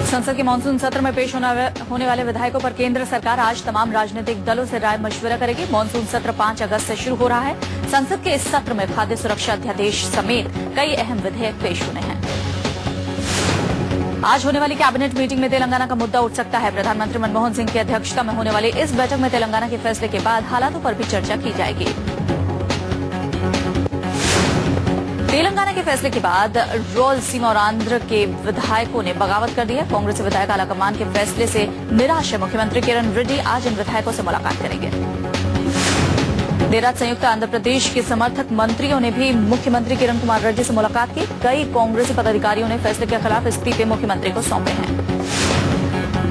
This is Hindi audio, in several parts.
संसद के मानसून सत्र में पेश होने वाले विधायकों पर केंद्र सरकार आज तमाम राजनीतिक दलों से राय मशविरा करेगी। मानसून सत्र 5 अगस्त से शुरू हो रहा है। संसद के इस सत्र में खाद्य सुरक्षा अध्यादेश समेत कई अहम विधेयक पेश होने हैं। आज होने वाली कैबिनेट मीटिंग में तेलंगाना का मुद्दा उठ सकता है। प्रधानमंत्री मनमोहन सिंह की अध्यक्षता में होने वाली इस बैठक में तेलंगाना के फैसले के बाद हालातों पर भी चर्चा की जाएगी। तेलंगाना के फैसले के बाद रायलसीमा और आंध्र के विधायकों ने बगावत कर दी है। कांग्रेस विधायक आलाकमान के फैसले से निराश है। मुख्यमंत्री किरण रेड्डी आज इन विधायकों से मुलाकात करेंगे। देर रात संयुक्त आंध्र प्रदेश के समर्थक मंत्रियों ने भी मुख्यमंत्री किरण कुमार रेड्डी से मुलाकात की। कई कांग्रेसी पदाधिकारियों ने फैसले के खिलाफ इस्तीफे मुख्यमंत्री को सौंपे हैं।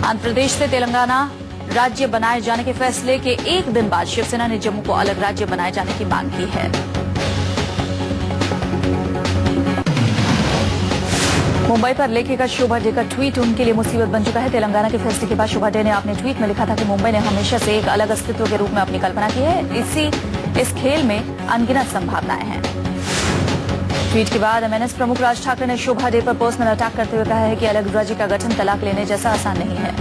आंध्र प्रदेश से तेलंगाना राज्य बनाए जाने के फैसले के एक दिन बाद शिवसेना ने जम्मू को अलग राज्य बनाए जाने की मांग की है। मुंबई पर लेखिका शोभा डे का ट्वीट उनके लिए मुसीबत बन चुका है। तेलंगाना के फैसले के बाद शोभा डे ने अपने ट्वीट में लिखा था कि मुंबई ने हमेशा से एक अलग अस्तित्व के रूप में अपनी कल्पना की है। इस खेल में अनगिनत संभावनाएं हैं। ट्वीट के बाद एमएनएस प्रमुख राज ठाकरे ने शोभा डे पर पर्सनल अटैक करते हुए कहा है कि अलग राज्य का गठन तलाक लेने जैसा आसान नहीं है।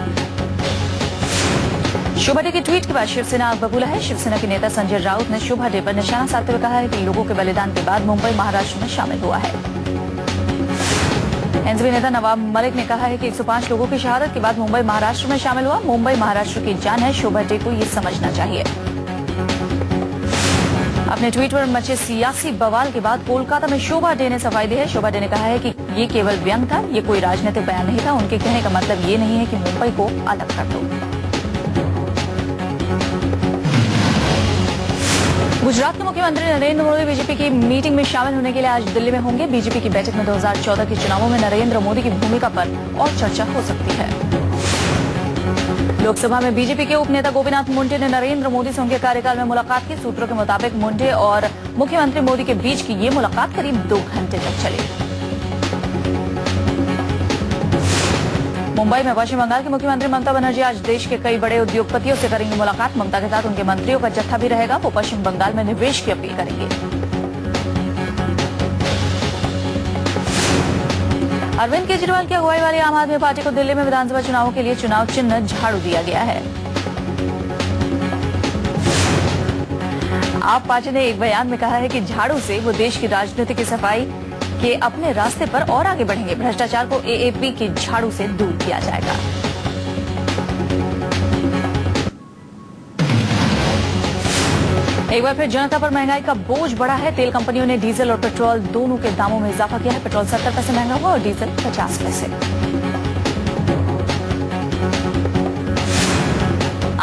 शोभा डे के ट्वीट के बाद शिवसेना आग बबूला है। शिवसेना के नेता संजय राउत ने शोभा डे पर निशाना साधते हुए कहा है कि लोगों के बलिदान के बाद मुंबई महाराष्ट्र में शामिल हुआ है। एनसीपी नेता नवाब मलिक ने कहा है कि 105 लोगों की शहादत के बाद मुंबई महाराष्ट्र में शामिल हुआ। मुंबई महाराष्ट्र की जान है। शोभा डे को ये समझना चाहिए। अपने ट्वीट पर मचे सियासी बवाल के बाद कोलकाता में शोभा डे ने सफाई दी है। शोभा डे ने कहा है कि ये केवल व्यंग था, ये कोई राजनीतिक बयान नहीं था। उनके कहने का मतलब ये नहीं है कि मुंबई को अलग कर दो। गुजरात के मुख्यमंत्री नरेंद्र मोदी बीजेपी की मीटिंग में शामिल होने के लिए आज दिल्ली में होंगे। बीजेपी की बैठक में 2014 के चुनावों में नरेंद्र मोदी की भूमिका पर और चर्चा हो सकती है। लोकसभा में बीजेपी के उपनेता गोपीनाथ मुंडे ने नरेंद्र मोदी से उनके कार्यकाल में मुलाकात की। सूत्रों के मुताबिक मुंडे और मुख्यमंत्री मोदी के बीच की ये मुलाकात करीब 2 घंटे तक चली। मुंबई में पश्चिम बंगाल के मुख्यमंत्री ममता बनर्जी आज देश के कई बड़े उद्योगपतियों से करेंगे मुलाकात। ममता के साथ उनके मंत्रियों का जत्था भी रहेगा। वो पश्चिम बंगाल में निवेश की अपील करेंगे। अरविंद केजरीवाल की अगुवाई वाली आम आदमी पार्टी को दिल्ली में विधानसभा चुनावों के लिए चुनाव चिन्ह झाड़ू दिया गया है। आप पार्टी ने एक बयान में कहा है कि झाड़ू से वो देश की राजनीति की सफाई के अपने रास्ते पर और आगे बढ़ेंगे। भ्रष्टाचार को एएपी की झाड़ू से दूर किया जाएगा। एक बार फिर जनता पर महंगाई का बोझ बढ़ा है। तेल कंपनियों ने डीजल और पेट्रोल दोनों के दामों में इजाफा किया है। पेट्रोल 70 पैसे महंगा हुआ और डीजल 50 पैसे।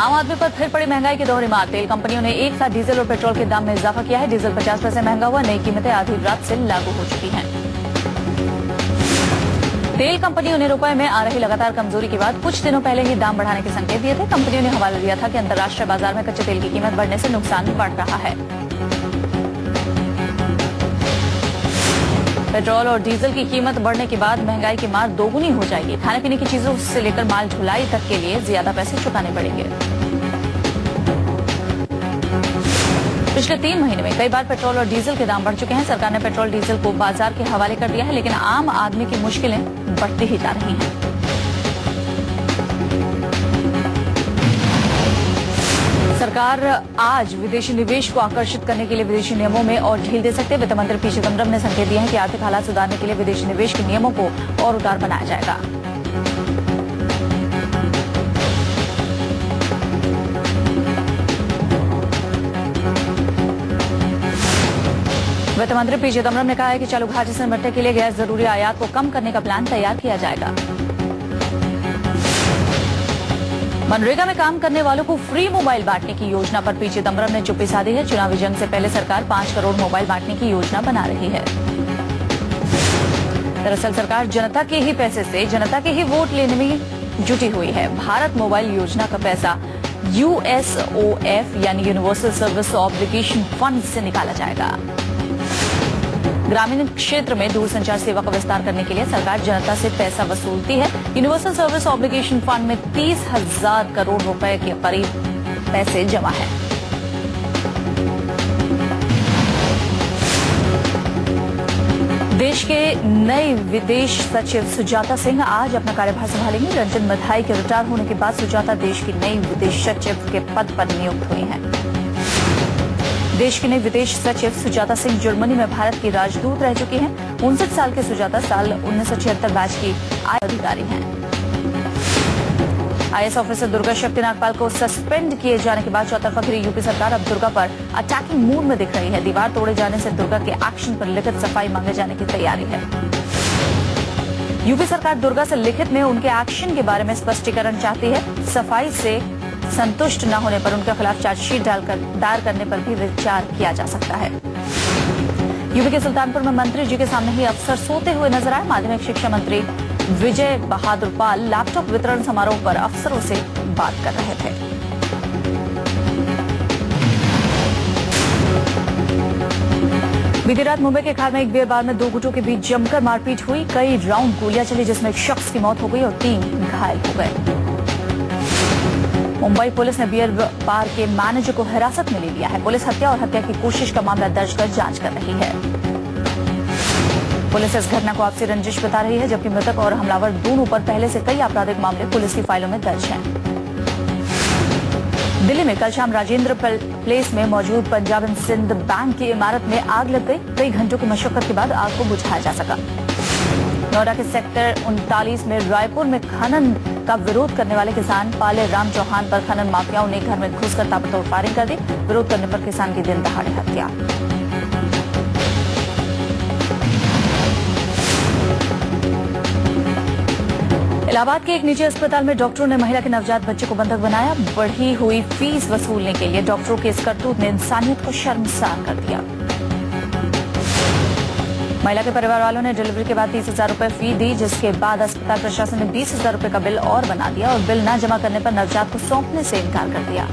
आम आदमी पर फिर पड़ी महंगाई की दोहरी मार। तेल कंपनियों ने एक साथ डीजल और पेट्रोल के दाम में इजाफा किया है। डीजल 50 पैसे महंगा हुआ। नई कीमतें आधी रात से लागू हो चुकी हैं। तेल कंपनियों ने रुपए में आ रही लगातार कमजोरी के बाद कुछ दिनों पहले ही दाम बढ़ाने के संकेत दिए थे। कंपनियों ने हवाला दिया था कि अंतर्राष्ट्रीय बाजार में कच्चे तेल की कीमत बढ़ने से नुकसान बढ़ रहा है। पेट्रोल और डीजल की कीमत बढ़ने के बाद महंगाई की मार दोगुनी हो जाएगी। खाने पीने की चीजों से लेकर माल ढुलाई तक के लिए ज्यादा पैसे चुकाने पड़ेंगे। पिछले 3 महीने में कई बार पेट्रोल और डीजल के दाम बढ़ चुके हैं। सरकार ने पेट्रोल डीजल को बाजार के हवाले कर दिया है, लेकिन आम आदमी की मुश्किलें बढ़ती ही जा रही हैं। सरकार आज विदेशी निवेश को आकर्षित करने के लिए विदेशी नियमों में और ढील दे सकते हैं। वित्त मंत्री पी चिदम्बरम ने संकेत दिया है कि आर्थिक हालात सुधारने के लिए विदेशी निवेश के नियमों को और उदार बनाया जाएगा। वित्त मंत्री पी चिदम्बरम ने कहा है कि चालू घाटे से निपटने के लिए गैर जरूरी आयात को कम करने का प्लान तैयार किया जाएगा। मनरेगा में काम करने वालों को फ्री मोबाइल बांटने की योजना पर पी चिदम्बरम ने चुप्पी साधी है। चुनावी जंग से पहले सरकार 5 करोड़ मोबाइल बांटने की योजना बना रही है। दरअसल सरकार जनता के ही पैसे से जनता के ही वोट लेने में जुटी हुई है। भारत मोबाइल योजना का पैसा यूएसओएफ यानी यूनिवर्सल सर्विस ऑब्लिगेशन फंड से निकाला जाएगा। ग्रामीण क्षेत्र में दूरसंचार सेवा का विस्तार करने के लिए सरकार जनता से पैसा वसूलती है। यूनिवर्सल सर्विस ऑब्लिगेशन फंड में 30,000 करोड़ रुपए के करीब पैसे जमा है। देश के नए विदेश सचिव सुजाता सिंह आज अपना कार्यभार संभालेंगे। रंजन मथाई के रिटायर होने के बाद सुजाता देश की नई विदेश सचिव के पद पर नियुक्त हुई हैं। देश की नई विदेश सचिव सुजाता सिंह जर्मनी में भारत की राजदूत रह चुकी हैं। 59 साल के सुजाता साल 1976 बैच की आईएएस अधिकारी हैं। आईएएस ऑफिसर दुर्गा शक्ति नागपाल को सस्पेंड किए जाने के बाद चौतरफा घिरी यूपी सरकार अब दुर्गा पर अटैकिंग मूड में दिख रही है। दीवार तोड़े जाने से दुर्गा के एक्शन पर लिखित सफाई मांगे जाने की तैयारी है। यूपी सरकार दुर्गा से लिखित में उनके एक्शन के बारे में स्पष्टीकरण चाहती है। सफाई से संतुष्ट न होने पर उनके खिलाफ चार्जशीट दायर करने पर भी विचार किया जा सकता है। यूपी के सुल्तानपुर में मंत्री जी के सामने ही अफसर सोते हुए नजर आए। माध्यमिक शिक्षा मंत्री विजय बहादुर पाल लैपटॉप वितरण समारोह पर अफसरों से बात कर रहे थे। बीती रात मुंबई के खार में एक बियर बार में दो गुटों के बीच जमकर मारपीट हुई। कई राउंड गोलियां चली जिसमें एक शख्स की मौत हो गई और 3 घायल हो गए। मुंबई पुलिस ने बियर बार के मैनेजर को हिरासत में ले लिया है। पुलिस हत्या और हत्या की कोशिश का मामला दर्ज कर जांच कर रही है। पुलिस इस घटना को आपसी रंजिश बता रही है, जबकि मृतक और हमलावर दोनों पर पहले से कई आपराधिक मामले पुलिस की फाइलों में दर्ज हैं। दिल्ली में कल शाम राजेंद्र प्लेस में मौजूद पंजाब एंड सिंध बैंक की इमारत में आग लग गई। कई घंटों की मशक्कत के बाद आग को बुझाया जा सका। नोएडा के सेक्टर 39 में रायपुर में खनन का विरोध करने वाले किसान पाले राम चौहान पर खनन माफियाओं ने घर में घुसकर ताबड़तोड़ फायरिंग कर दी। विरोध करने पर किसान की दिन दहाड़े हत्या। इलाहाबाद के एक निजी अस्पताल में डॉक्टरों ने महिला के नवजात बच्चे को बंधक बनाया। बढ़ी हुई फीस वसूलने के लिए डॉक्टरों के इस करतूत ने इंसानियत को शर्मसार कर दिया। महिला के परिवार वालों ने डिलीवरी के बाद 30,000 रुपए फी दी, जिसके बाद अस्पताल प्रशासन ने 20,000 रुपए का बिल और बना दिया और बिल न जमा करने पर नवजात को सौंपने से इनकार कर दिया।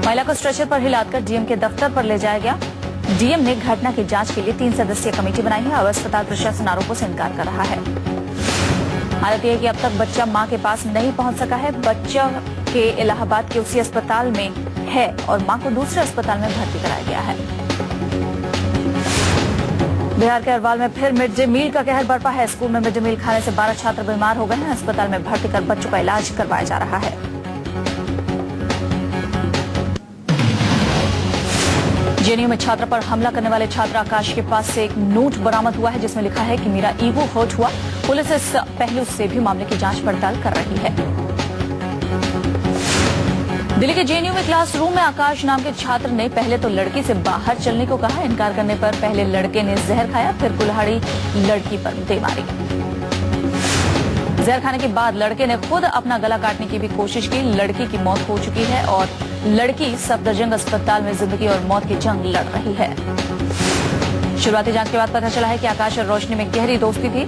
महिला को स्ट्रेचर पर ही लादकर डीएम के दफ्तर पर ले जाया गया। डीएम ने घटना की जांच के लिए 3 सदस्यीय कमेटी बनाई है। अब अस्पताल प्रशासन आरोपों से इनकार कर रहा है। हालत यह है कि अब तक बच्चा मां के पास नहीं पहुंच सका है। बच्चा के इलाहाबाद के उसी अस्पताल में है और मां को दूसरे अस्पताल में भर्ती कराया गया है। बिहार के अरवाल में फिर मिड डे मील का कहर बरपा है। स्कूल में मिड डे मील खाने से 12 छात्र बीमार हो गए हैं। अस्पताल में भर्ती कर बच्चों का इलाज करवाया जा रहा है। जेएनयू में छात्र पर हमला करने वाले छात्र आकाश के पास से एक नोट बरामद हुआ है, जिसमें लिखा है कि मेरा ईगो हर्ट हुआ। पुलिस इस पहलू से भी मामले की जांच पड़ताल कर रही है। दिल्ली के जेएनयू में क्लासरूम में आकाश नाम के छात्र ने पहले तो लड़की से बाहर चलने को कहा। इनकार करने पर पहले लड़के ने जहर खाया, फिर कुल्हाड़ी लड़की पर दे मारी। जहर खाने के बाद लड़के ने खुद अपना गला काटने की भी कोशिश की। लड़की की मौत हो चुकी है और लड़की सफदरजंग अस्पताल में जिंदगी और मौत की जंग लड़ रही है। शुरुआती जांच के बाद पता चला है कि आकाश और रोशनी में गहरी दोस्ती थी।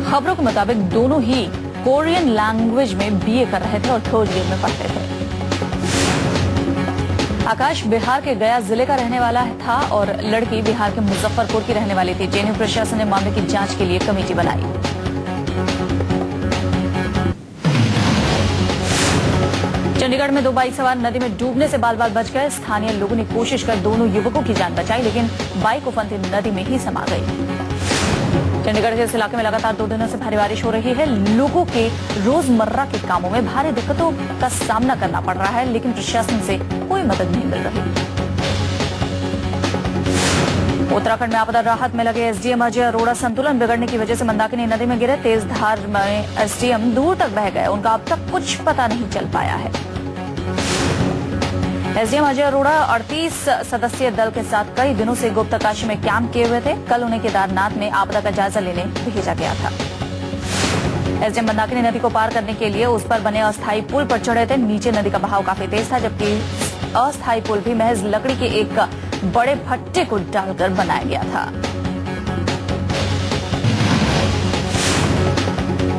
खबरों के मुताबिक दोनों ही कोरियन लैंग्वेज में बीए कर रहे थे और 3rd ईयर में पढ़ते थे। आकाश बिहार के गया जिले का रहने वाला था और लड़की बिहार के मुजफ्फरपुर की रहने वाली थी। जेएनयू प्रशासन ने मामले की जांच के लिए कमेटी बनाई। चंडीगढ़ में 2 बाइक सवार नदी में डूबने से बाल बाल बच गए। स्थानीय लोगों ने कोशिश कर दोनों युवकों की जान बचाई, लेकिन बाइक उफनती नदी में ही समा गई। चंडीगढ़ के इस इलाके में लगातार 2 दिनों से भारी बारिश हो रही है। लोगों के रोजमर्रा के कामों में भारी दिक्कतों का सामना करना पड़ रहा है, लेकिन प्रशासन से कोई मदद नहीं मिल रही। उत्तराखंड में आपदा राहत में लगे एसडीएम अजय अरोड़ा संतुलन बिगड़ने की वजह से मंदाकिनी नदी में गिरे। तेज धार में एसडीएम दूर तक बह गए। उनका अब तक कुछ पता नहीं चल पाया है। एसडीएम अजय अरोड़ा 38 सदस्यीय दल के साथ कई दिनों से गुप्तकाशी में कैंप किए हुए थे। कल उन्हें केदारनाथ में आपदा का जायजा लेने भेजा गया था। एसडीएम मंदाकिनी नदी को पार करने के लिए उस पर बने अस्थायी पुल पर चढ़े थे। नीचे नदी का बहाव काफी तेज था, जबकि अस्थायी पुल भी महज लकड़ी के एक बड़े भट्टे को डालकर बनाया गया था।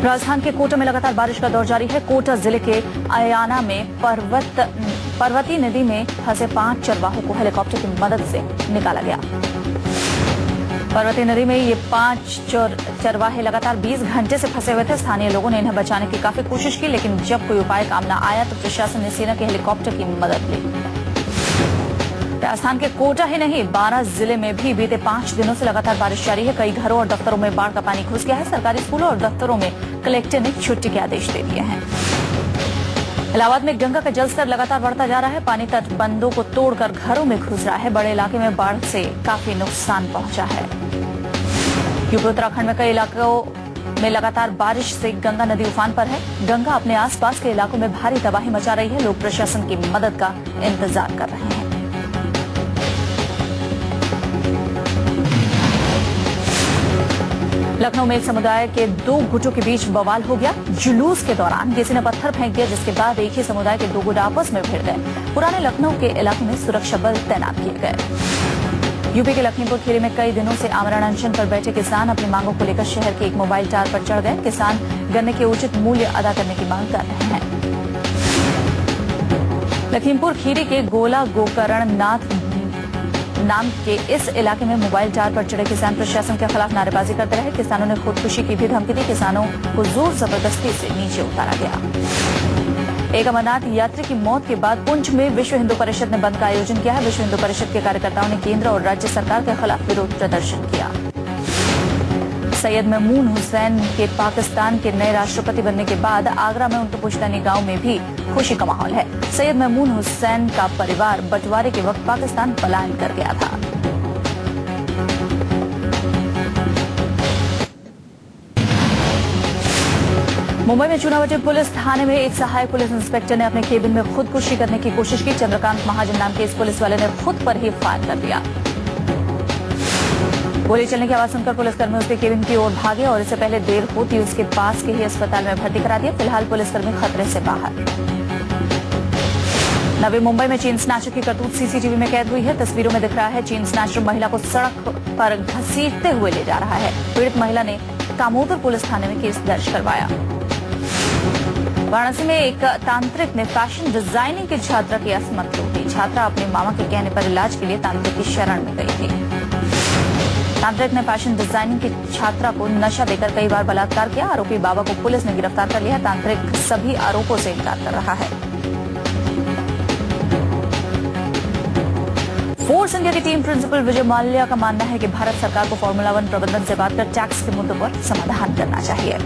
राजस्थान के कोटा में लगातार बारिश का दौर जारी है। कोटा जिले के अयाना में पर्वती नदी में फंसे 5 चरवाहों को हेलीकॉप्टर की मदद से निकाला गया। पर्वती नदी में ये 5 चरवाहे लगातार 20 घंटे से फंसे हुए थे। स्थानीय लोगों ने इन्हें बचाने की काफी कोशिश की, लेकिन जब कोई उपाय काम न आया तो प्रशासन ने सेना के हेलीकॉप्टर की मदद ली। राजस्थान के कोटा ही नहीं, 12 जिले में भी बीते 5 दिनों से लगातार बारिश जारी है। कई घरों और दफ्तरों में बाढ़ का पानी घुस गया है। सरकारी स्कूलों और दफ्तरों में कलेक्टर ने छुट्टी के आदेश दे दिए हैं। इलाहाबाद में गंगा का जलस्तर लगातार बढ़ता जा रहा है। पानी तटबंधों को तोड़कर घरों में घुस रहा है। बड़े इलाके में बाढ़ से काफी नुकसान पहुंचा है। यूपी उत्तराखंड में कई इलाकों में लगातार बारिश से गंगा नदी उफान पर है। गंगा अपने आसपास के इलाकों में भारी तबाही मचा रही है। लोग प्रशासन की मदद का इंतजार कर रहे हैं। लखनऊ में एक समुदाय के 2 गुटों के बीच बवाल हो गया। जुलूस के दौरान किसी ने पत्थर फेंक दिया, जिसके बाद एक ही समुदाय के 2 गुट आपस में भिड़ गए। पुराने लखनऊ के इलाके में सुरक्षा बल तैनात किए गए। यूपी के लखीमपुर खीरी में कई दिनों से आमरण अनशन पर बैठे किसान अपनी मांगों को लेकर शहर के एक मोबाइल टावर पर चढ़ गए। किसान गन्ने के उचित मूल्य अदा करने की मांग कर रहे हैं। लखीमपुर खीरी के गोला गोकर्ण नाथ नाम के इस इलाके में मोबाइल टावर पर चढ़े किसान प्रशासन के खिलाफ नारेबाजी करते रहे। किसानों ने खुदकुशी की भी धमकी दी। किसानों को जोर जबरदस्ती से नीचे उतारा गया। एक अमरनाथ यात्री की मौत के बाद पुंछ में विश्व हिंदू परिषद ने बंद का आयोजन किया है। विश्व हिंदू परिषद के कार्यकर्ताओं ने केंद्र और राज्य सरकार के खिलाफ विरोध प्रदर्शन किया। सैयद महमूद हुसैन के पाकिस्तान के नए राष्ट्रपति बनने के बाद आगरा में उनके पुश्तैनी गांव में भी खुशी का माहौल है। सैयद महमूद हुसैन का परिवार बंटवारे के वक्त पाकिस्तान पलायन कर गया था। मुंबई में चुनावटी पुलिस थाने में एक सहायक पुलिस इंस्पेक्टर ने अपने केबिन में खुदकुशी करने की कोशिश की। चंद्रकांत महाजन नाम के इस पुलिस वाले ने खुद पर ही फायर कर दिया। गोली चलने की आवाज सुनकर पुलिसकर्मी उसके केबिन की ओर भागे और इससे पहले देर होती उसके पास के ही अस्पताल में भर्ती करा दिया। फिलहाल पुलिसकर्मी खतरे से बाहर। नवी मुंबई में चेन स्नैचर की करतूत सीसीटीवी में कैद हुई है। तस्वीरों में दिख रहा है चेन स्नैचर महिला को सड़क पर घसीटते हुए ले जा रहा है। पीड़ित महिला ने कामोदर पुलिस थाने में केस दर्ज करवाया। वाराणसी में एक तांत्रिक ने फैशन डिजाइनिंग की छात्रा की असमत लूटी। छात्रा अपने मामा के कहने पर इलाज के लिए तांत्रिक की शरण में गई थी। तांत्रिक ने फैशन डिजाइनिंग की छात्रा को नशा देकर कई बार बलात्कार किया। आरोपी बाबा को पुलिस ने गिरफ्तार कर लिया। तांत्रिक सभी आरोपों से इनकार कर रहा है। फोर्स इंडिया की टीम प्रिंसिपल विजय माल्या का मानना है कि भारत सरकार को फॉर्मूला 1 प्रबंधन से बात कर टैक्स के मुद्दों पर समाधान करना चाहिए।